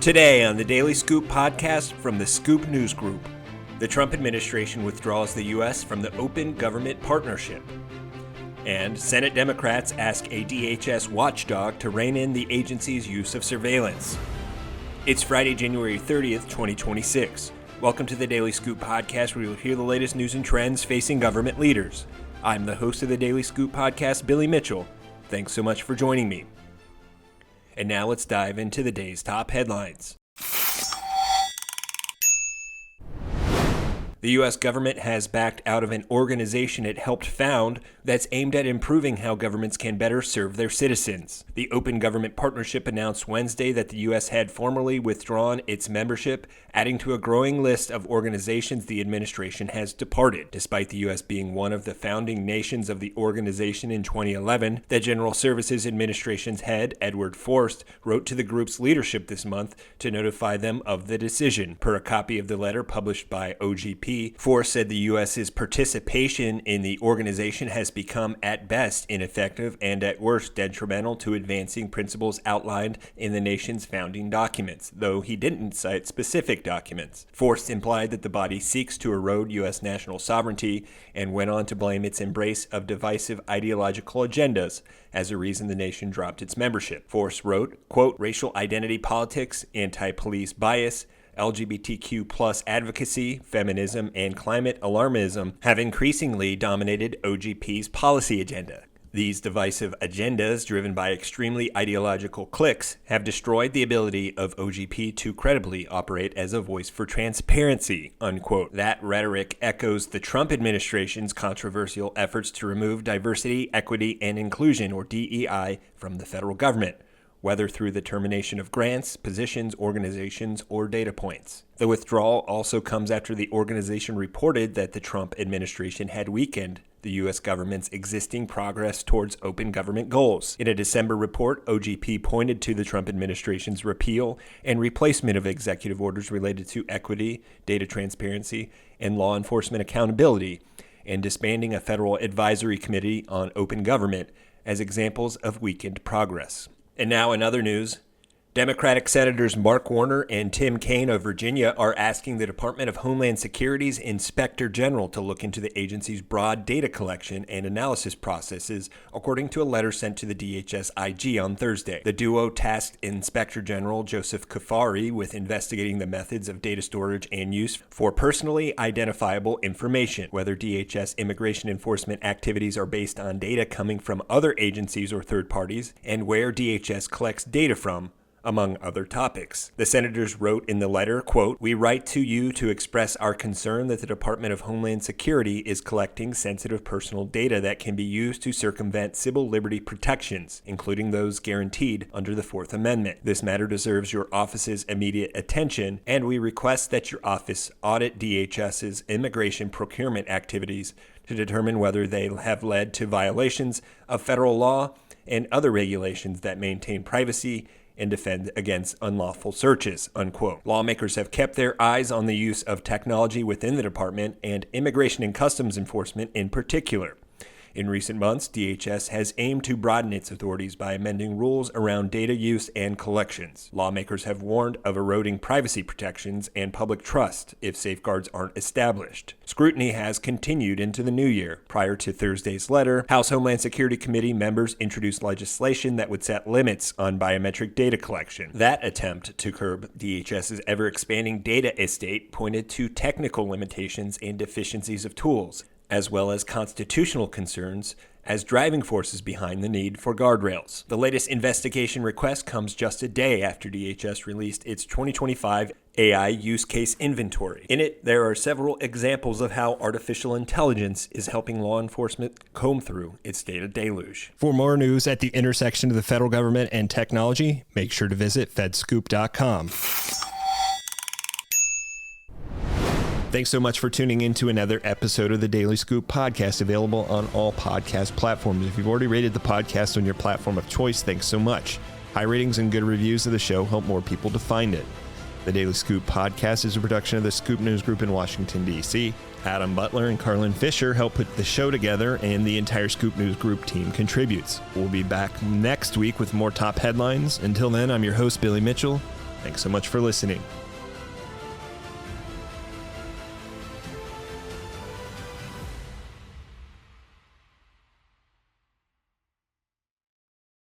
Today on the Daily Scoop podcast from the Scoop News Group, the Trump administration withdraws the U.S. from the Open Government Partnership. And Senate Democrats ask a DHS watchdog to rein in the agency's use of surveillance. It's Friday, January 30th, 2026. Welcome to the Daily Scoop podcast, where you'll hear the latest news and trends facing government leaders. I'm the host of the Daily Scoop podcast, Billy Mitchell. Thanks so much for joining me. And now let's dive into the day's top headlines. The U.S. government has backed out of an organization it helped found that's aimed at improving how governments can better serve their citizens. The Open Government Partnership announced Wednesday that the U.S. had formally withdrawn its membership, adding to a growing list of organizations the administration has departed. Despite the U.S. being one of the founding nations of the organization in 2011, the General Services Administration's head, Edward Forst, wrote to the group's leadership this month to notify them of the decision. Per a copy of the letter published by OGP, Forst said the U.S.'s participation in the organization has become at best ineffective and at worst detrimental to advancing principles outlined in the nation's founding documents, though he didn't cite specific documents. Forst implied that the body seeks to erode U.S. national sovereignty and went on to blame its embrace of divisive ideological agendas as a reason the nation dropped its membership. Forst wrote, quote, "Racial identity politics, anti-police bias, LGBTQ plus advocacy, feminism, and climate alarmism have increasingly dominated OGP's policy agenda. These divisive agendas, driven by extremely ideological cliques, have destroyed the ability of OGP to credibly operate as a voice for transparency," unquote. That rhetoric echoes the Trump administration's controversial efforts to remove diversity, equity, and inclusion, or DEI, from the federal government, whether through the termination of grants, positions, organizations, or data points. The withdrawal also comes after the organization reported that the Trump administration had weakened the U.S. government's existing progress towards open government goals. In a December report, OGP pointed to the Trump administration's repeal and replacement of executive orders related to equity, data transparency, and law enforcement accountability, and disbanding a federal advisory committee on open government as examples of weakened progress. And now in other news, Democratic Senators Mark Warner and Tim Kaine of Virginia are asking the Department of Homeland Security's Inspector General to look into the agency's broad data collection and analysis processes, according to a letter sent to the DHS IG on Thursday. The duo tasked Inspector General Joseph Cuffari with investigating the methods of data storage and use for personally identifiable information, whether DHS immigration enforcement activities are based on data coming from other agencies or third parties, and where DHS collects data from, among other topics. The senators wrote in the letter, quote, "We write to you to express our concern that the Department of Homeland Security is collecting sensitive personal data that can be used to circumvent civil liberty protections, including those guaranteed under the Fourth Amendment. This matter deserves your office's immediate attention, and we request that your office audit DHS's immigration procurement activities to determine whether they have led to violations of federal law and other regulations that maintain privacy and defend against unlawful searches," unquote. Lawmakers have kept their eyes on the use of technology within the department and Immigration and Customs Enforcement in particular. In recent months, DHS has aimed to broaden its authorities by amending rules around data use and collections. Lawmakers have warned of eroding privacy protections and public trust if safeguards aren't established. Scrutiny has continued into the new year. Prior to Thursday's letter, House Homeland Security Committee members introduced legislation that would set limits on biometric data collection. That attempt to curb DHS's ever-expanding data estate pointed to technical limitations and deficiencies of tools, as well as constitutional concerns as driving forces behind the need for guardrails. The latest investigation request comes just a day after DHS released its 2025 AI use case inventory. In it, there are several examples of how artificial intelligence is helping law enforcement comb through its data deluge. For more news at the intersection of the federal government and technology, make sure to visit fedscoop.com. Thanks so much for tuning in to another episode of the Daily Scoop podcast, available on all podcast platforms. If you've already rated the podcast on your platform of choice, thanks so much. High ratings and good reviews of the show help more people to find it. The Daily Scoop podcast is a production of the Scoop News Group in Washington, D.C. Adam Butler and Carlin Fisher help put the show together, and the entire Scoop News Group team contributes. We'll be back next week with more top headlines. Until then, I'm your host, Billy Mitchell. Thanks so much for listening.